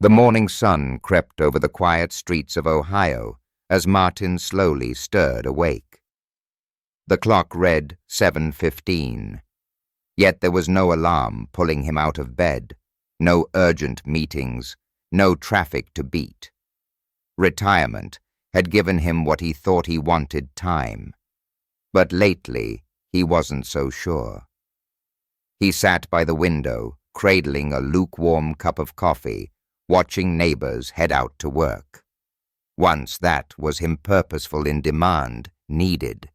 The morning sun crept over the quiet streets of Ohio as Martin slowly stirred awake. The clock read 7:15, yet there was no alarm pulling him out of bed, no urgent meetings, no traffic to beat. Retirement had given him what he thought he wanted: time. But lately he wasn't so sure. He sat by the window, cradling a lukewarm cup of coffee, watching neighbors head out to work. Once that was him, purposeful, in demand, needed.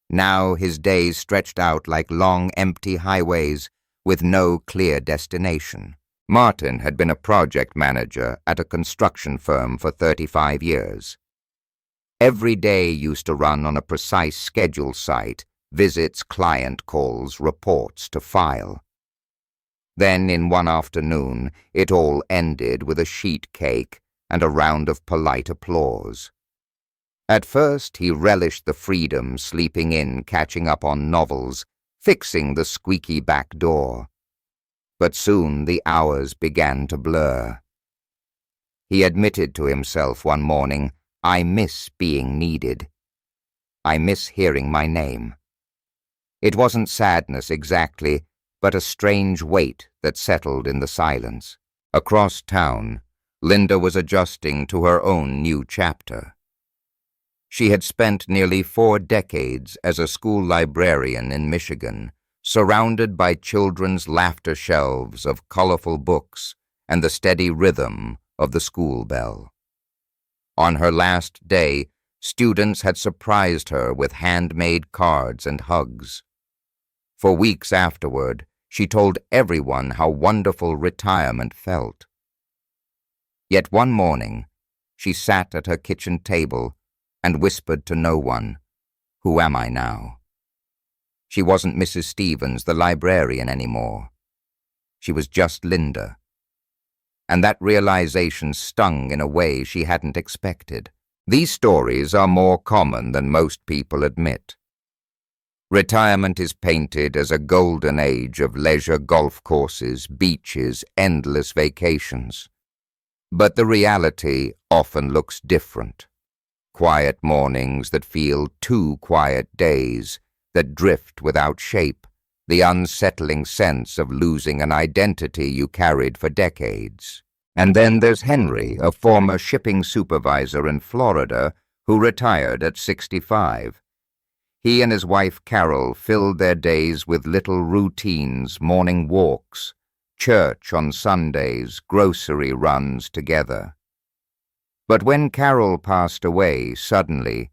Now his days stretched out like long, empty highways with no clear destination. Martin had been a project manager at a construction firm for 35 years. Every day used to run on a precise schedule: site visits, client calls, reports to file. Then in one afternoon it all ended with a sheet cake and a round of polite applause. At first he relished the freedom, sleeping in, catching up on novels, fixing the squeaky back door. But soon the hours began to blur. He admitted to himself one morning, "I miss being needed. I miss hearing my name." It wasn't sadness exactly, but a strange weight that settled in the silence. Across town, Linda was adjusting to her own new chapter. She had spent nearly 4 decades as a school librarian in Michigan, surrounded by children's laughter shelves of colorful books and the steady rhythm of the school bell. On her last day, students had surprised her with handmade cards and hugs. For weeks afterward, she told everyone how wonderful retirement felt. Yet one morning, she sat at her kitchen table and whispered to no one, "Who am I now?" She wasn't Mrs. Stevens, the librarian, anymore. She was just Linda. And that realization stung in a way she hadn't expected. These stories are more common than most people admit. Retirement is painted as a golden age of leisure, golf courses, beaches, endless vacations. But the reality often looks different. Quiet mornings that feel too quiet days, that drift without shape, the unsettling sense of losing an identity you carried for decades. And then there's Henry, a former shipping supervisor in Florida who retired at 65. He and his wife Carol filled their days with little routines: morning walks, church on Sundays, grocery runs together. But when Carol passed away suddenly,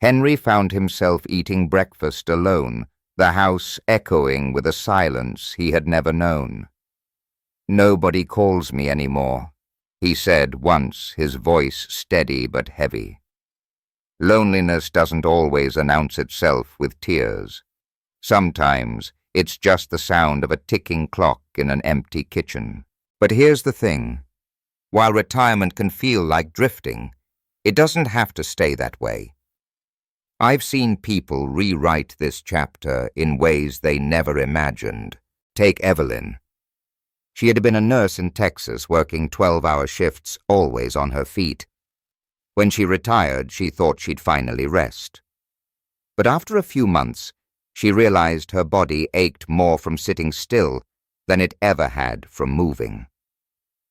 Henry found himself eating breakfast alone, the house echoing with a silence he had never known. "Nobody calls me anymore," he said once, his voice steady but heavy. Loneliness doesn't always announce itself with tears. Sometimes it's just the sound of a ticking clock in an empty kitchen. But here's the thing. While retirement can feel like drifting, it doesn't have to stay that way. I've seen people rewrite this chapter in ways they never imagined. Take Evelyn. She had been a nurse in Texas, working 12-hour shifts, always on her feet. When she retired, she thought she'd finally rest. But after a few months, she realized her body ached more from sitting still than it ever had from moving.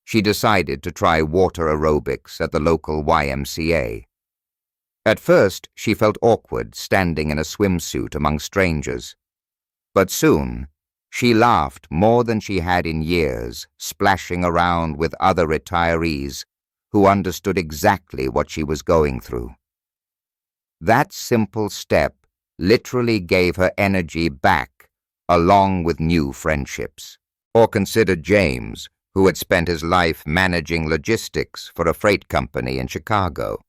She decided to try water aerobics at the local YMCA. At first, she felt awkward standing in a swimsuit among strangers. But soon, she laughed more than she had in years, splashing around with other retirees who understood exactly what she was going through. That simple step literally gave her energy back, along with new friendships. Or consider James, who had spent his life managing logistics for a freight company in Chicago.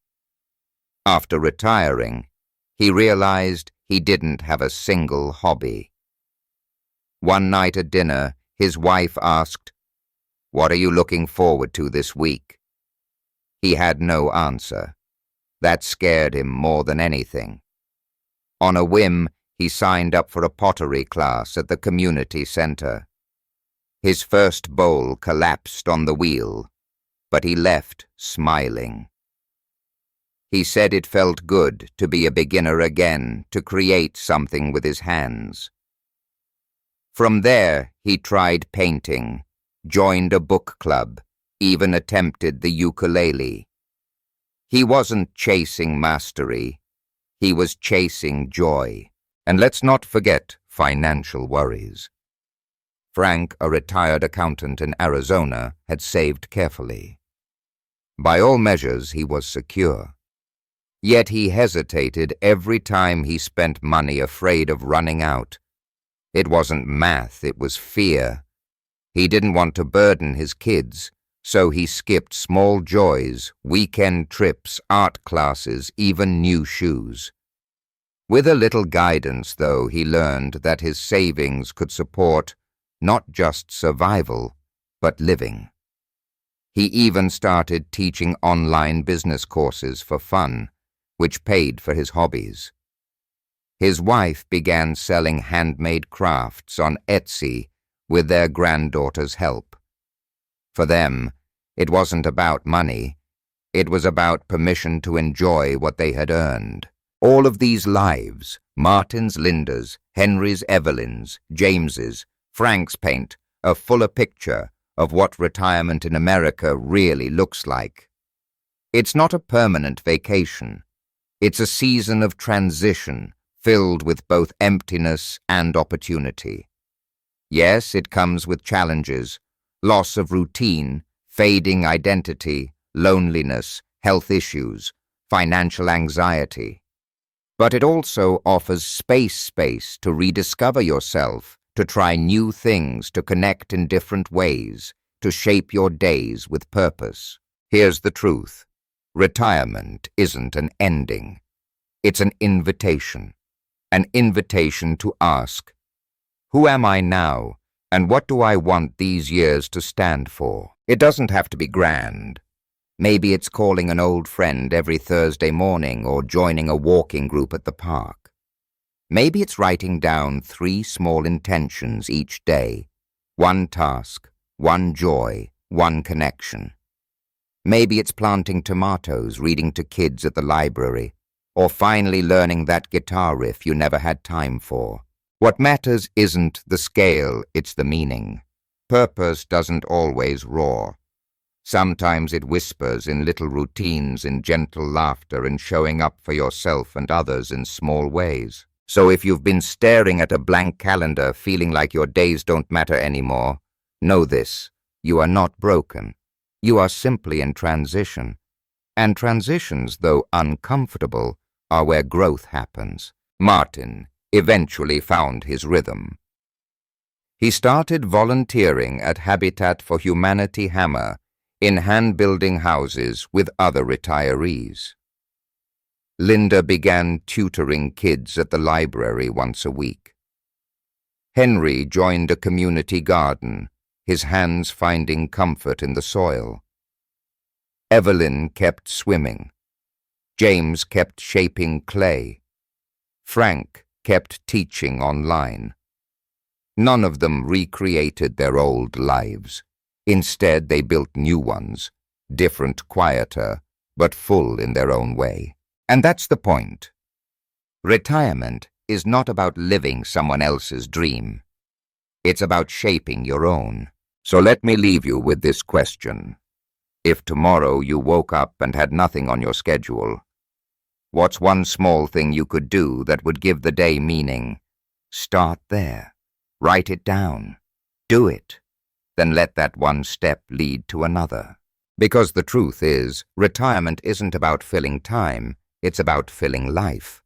After retiring, he realized he didn't have a single hobby. One night at dinner, his wife asked, "What are you looking forward to this week?" He had no answer. That scared him more than anything. On a whim, he signed up for a pottery class at the community center. His first bowl collapsed on the wheel. but he left smiling. He said it felt good to be a beginner again, to create something with his hands. From there, he tried painting, joined a book club, even attempted the ukulele. He wasn't chasing mastery, he was chasing joy. And let's not forget financial worries. Frank, a retired accountant in Arizona, had saved carefully. By all measures, he was secure. Yet he hesitated every time he spent money, afraid of running out. It wasn't math, it was fear. He didn't want to burden his kids, so he skipped small joys, weekend trips, art classes, even new shoes. With a little guidance, though, he learned that his savings could support not just survival, but living. He even started teaching online business courses for fun, which paid for his hobbies. His wife began selling handmade crafts on Etsy with their granddaughter's help. For them, it wasn't about money, it was about permission to enjoy what they had earned. All of these lives, Martin's, Linda's, Henry's, Evelyn's, James's, Frank's paint, a fuller picture of what retirement in America really looks like. It's not a permanent vacation. It's a season of transition, filled with both emptiness and opportunity. Yes, it comes with challenges, loss of routine, fading identity, loneliness, health issues, financial anxiety. But it also offers space to rediscover yourself, to try new things, to connect in different ways, to shape your days with purpose. Here's the truth. Retirement isn't an ending. It's an invitation to ask, who am I now, and what do I want these years to stand for? It doesn't have to be grand. Maybe it's calling an old friend every Thursday morning or joining a walking group at the park. Maybe it's writing down 3 small intentions each day, 1 task, 1 joy, 1 connection. Maybe it's planting tomatoes, reading to kids at the library, or finally learning that guitar riff you never had time for. What matters isn't the scale, it's the meaning. Purpose doesn't always roar. Sometimes it whispers in little routines, in gentle laughter, in showing up for yourself and others in small ways. So if you've been staring at a blank calendar, feeling like your days don't matter anymore, know this: you are not broken. You are simply in transition. And transitions, though uncomfortable, are where growth happens. Martin eventually found his rhythm. He started volunteering at Habitat for Humanity Hammer in hand-building houses with other retirees. Linda began tutoring kids at the library once a week. Henry joined a community garden, his hands finding comfort in the soil. Evelyn kept swimming. James kept shaping clay. Frank kept teaching online. None of them recreated their old lives. Instead, they built new ones, different, quieter, but full in their own way. And that's the point. Retirement is not about living someone else's dream. It's about shaping your own. So let me leave you with this question. If tomorrow you woke up and had nothing on your schedule, what's one small thing you could do that would give the day meaning? Start there. Write it down. Do it. Then let that one step lead to another. Because the truth is, retirement isn't about filling time, it's about filling life.